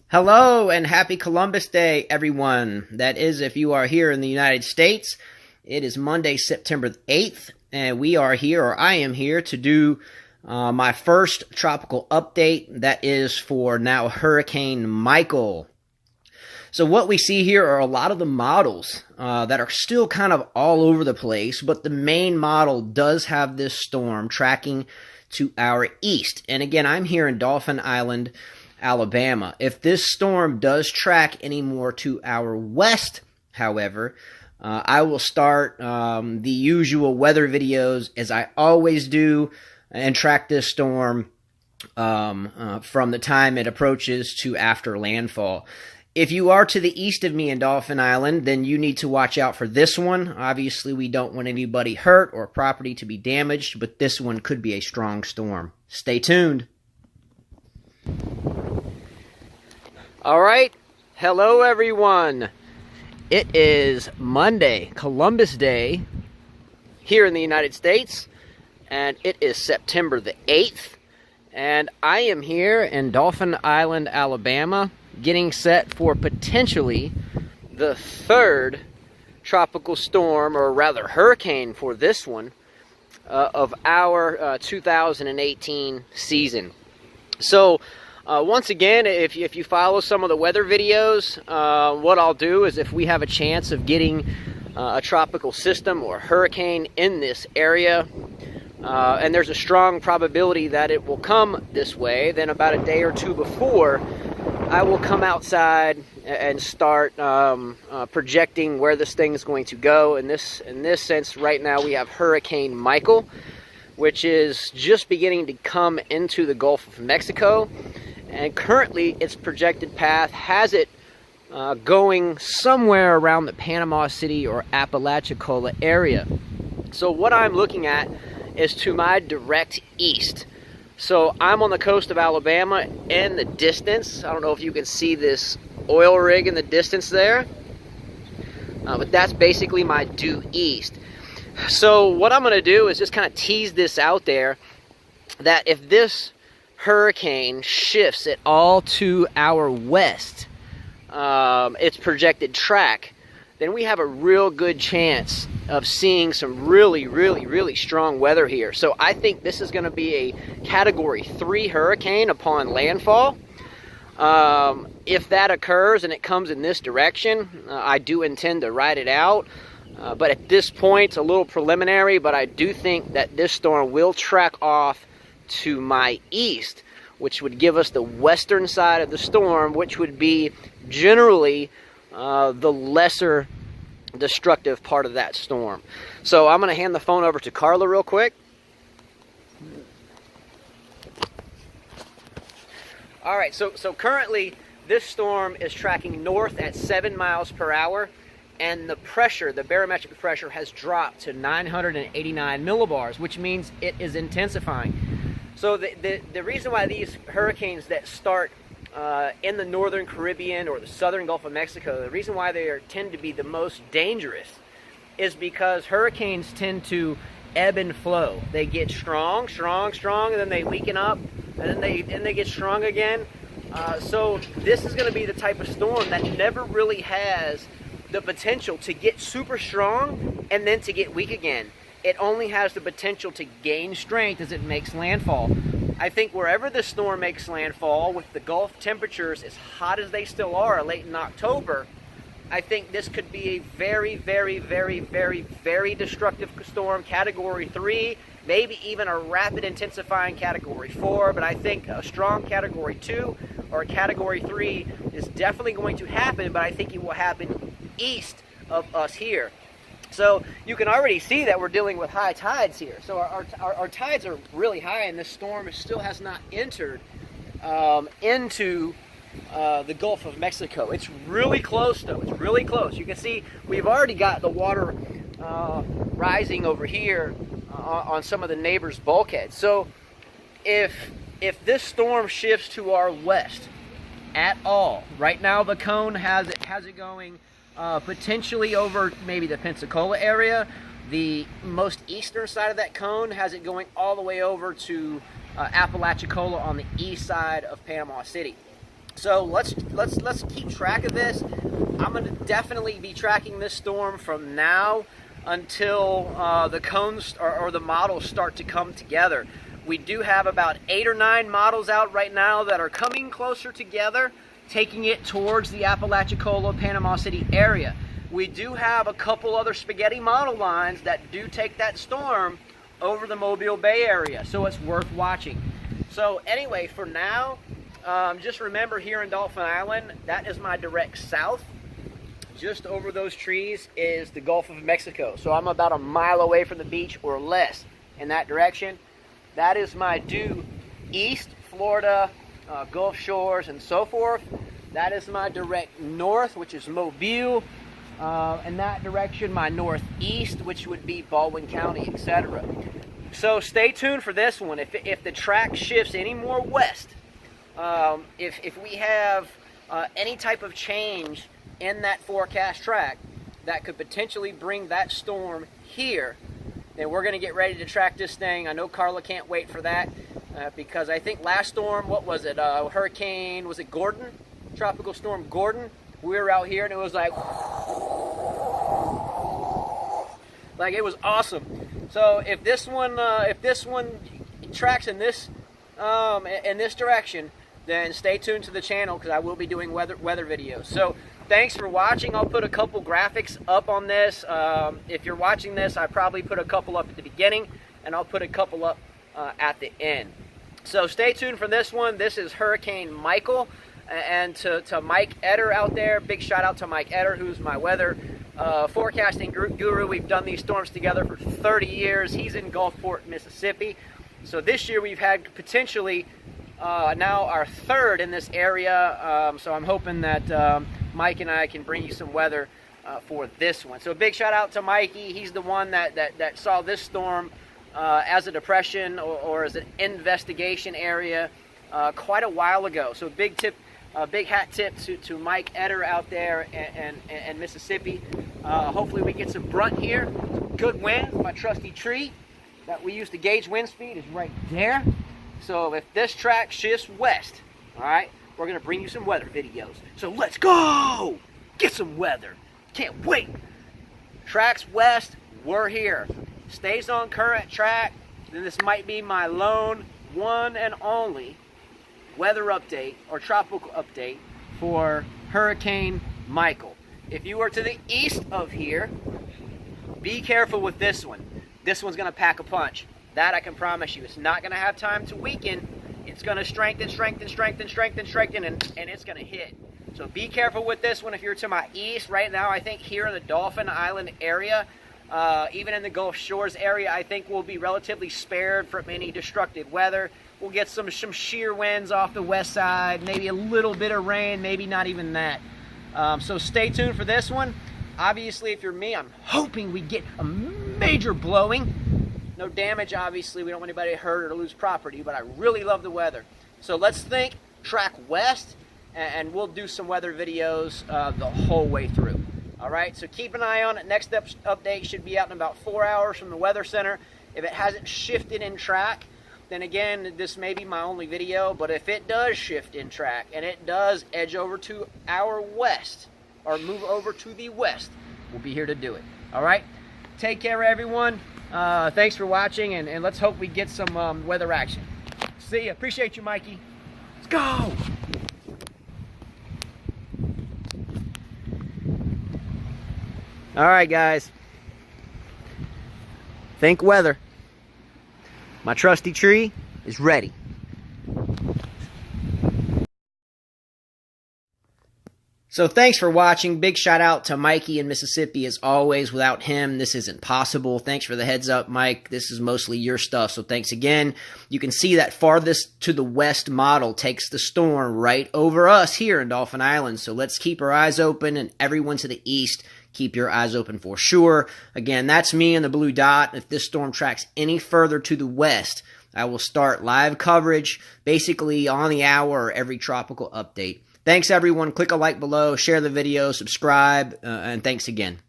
Hello and happy Columbus Day, everyone. That is, if you are here in the United States. It is Monday, September 8th, and we are here, or I am here, to do my first tropical update. That is for now Hurricane Michael. So what we see here are a lot of the models that are still kind of all over the place, but the main model does have this storm tracking to our east. And again, I'm here in Dauphin Island, Alabama. If this storm does track any more to our west, however, I will start the usual weather videos as I always do and track this storm from the time it approaches to after landfall. If you are to the east of me in Dauphin Island, then you need to watch out for this one. Obviously, we don't want anybody hurt or property to be damaged, but this one could be a strong storm. Stay tuned. All right. Hello, everyone. It is Monday, Columbus Day, here in the United States, and it is September the 8th, and I am here in Dauphin Island, Alabama, getting set for potentially the third tropical storm, or rather hurricane for this one, of our 2018 season. So, once again, if you follow some of the weather videos, what I'll do is if we have a chance of getting a tropical system or hurricane in this area, and there's a strong probability that it will come this way, then about a day or two before, I will come outside and start projecting where this thing is going to go. In this sense, right now we have Hurricane Michael, which is just beginning to come into the Gulf of Mexico. And currently, its projected path has it going somewhere around the Panama City or Apalachicola area. So what I'm looking at is to my direct east. So I'm on the coast of Alabama in the distance. I don't know if you can see this oil rig in the distance there, but that's basically my due east. So what I'm going to do is just kind of tease this out there, that if this hurricane shifts at all to our west, its projected track, then we have a real good chance of seeing some really strong weather here. So I think this is going to be a Category 3 hurricane upon landfall. If that occurs and it comes in this direction, I do intend to ride it out. But at this point, it's a little preliminary, but I do think that this storm will track off to my east, which would give us the western side of the storm, which would be generally the lesser destructive part of that storm. So I'm going to hand the phone over to Carla real quick. All right, so currently this storm is tracking north at 7 miles per hour, and the pressure, the barometric pressure, has dropped to 989 millibars, which means it is intensifying. So the reason why these hurricanes that start in the northern Caribbean or the southern Gulf of Mexico, the reason why they tend to be the most dangerous is because hurricanes tend to ebb and flow. They get strong, and then they weaken up, and then they get strong again. So this is going to be the type of storm that never really has the potential to get super strong and then to get weak again. It only has the potential to gain strength as it makes landfall. I think wherever this storm makes landfall, with the Gulf temperatures as hot as they still are late in October, I think this could be a very destructive storm, Category 3, maybe even a rapid intensifying Category 4, but I think a strong Category 2 or a Category 3 is definitely going to happen, but I think it will happen east of us here. So you can already see that we're dealing with high tides here. So our tides are really high, and this storm still has not entered into the Gulf of Mexico. It's really close, though. It's really close. You can see we've already got the water rising over here on some of the neighbors' bulkheads. So if this storm shifts to our west at all, right now the cone has it going potentially over maybe the Pensacola area. The most eastern side of that cone has it going all the way over to Apalachicola on the east side of Panama City. So let's keep track of this. I'm going to definitely be tracking this storm from now until the cones or the models start to come together. We do have about 8 or 9 models out right now that are coming closer together, taking it towards the Apalachicola, Panama City area. We do have a couple other spaghetti model lines that do take that storm over the Mobile Bay area, so it's worth watching. So anyway, for now, just remember here in Dauphin Island, that is my direct south. Just over those trees is the Gulf of Mexico. So I'm about a mile away from the beach or less in that direction. That is my due east, Florida, Gulf Shores, and so forth. That is my direct north, which is Mobile. In that direction, my northeast, which would be Baldwin County, etc. So stay tuned for this one. If the track shifts any more west, if we have any type of change in that forecast track that could potentially bring that storm here, then we're going to get ready to track this thing. I know Carla can't wait for that because I think last storm, what was it, hurricane, was it Gordon? Tropical storm Gordon. We were out here and it was like it was awesome. So if this one tracks in this direction, then stay tuned to the channel because I will be doing weather videos. So thanks for watching. I'll put a couple graphics up on this. If you're watching this, I probably put a couple up at the beginning and I'll put a couple up at the end. So stay tuned for this one. This is Hurricane Michael. And to Mike Etter out there, big shout out to Mike Etter, who's my weather forecasting guru. We've done these storms together for 30 years. He's in Gulfport, Mississippi. So this year we've had potentially now our third in this area. So I'm hoping that Mike and I can bring you some weather for this one. So a big shout out to Mikey. He's the one that saw this storm as a depression or as an investigation area quite a while ago. So big hat tip to Mike Etter out there and Mississippi. Hopefully we get some brunt here. Good wind. My trusty tree that we use to gauge wind speed is right there. So if this track shifts west, all right, we're going to bring you some weather videos. So let's go! Get some weather. Can't wait. Tracks west, we're here. Stays on current track, then this might be my lone, one and only weather update or tropical update for Hurricane Michael. If you are to the east of here, be careful with this one. This one's going to pack a punch. That I can promise you. It's not going to have time to weaken. It's going to strengthen, and it's going to hit. So be careful with this one if you're to my east. Right now, I think here in the Dauphin Island area, even in the Gulf Shores area, I think we'll be relatively spared from any destructive weather. We'll get some shear winds off the west side, maybe a little bit of rain, maybe not even that. So stay tuned for this one. Obviously, if you're me, I'm hoping we get a major blowing. No damage, obviously. We don't want anybody to hurt or to lose property, but I really love the weather. So let's think track west, and we'll do some weather videos the whole way through. All right, so keep an eye on it. Next update should be out in about 4 hours from the Weather Center. If it hasn't shifted in track, then again, this may be my only video, but if it does shift in track and it does edge over to our west or move over to the west, we'll be here to do it. All right, take care, everyone. Thanks for watching, and let's hope we get some weather action. See ya. Appreciate you, Mikey. Let's go. All right, guys. Think weather. My trusty tree is ready. So thanks for watching. Big shout out to Mikey in Mississippi as always. Without him, this isn't possible. Thanks for the heads up, Mike. This is mostly your stuff, so thanks again. You can see that farthest to the west model takes the storm right over us here in Dauphin Island. So let's keep our eyes open, and everyone to the east, keep your eyes open for sure. Again, that's me in the blue dot. If this storm tracks any further to the west, I will start live coverage basically on the hour every tropical update. Thanks, everyone. Click a like below, share the video, subscribe, and thanks again.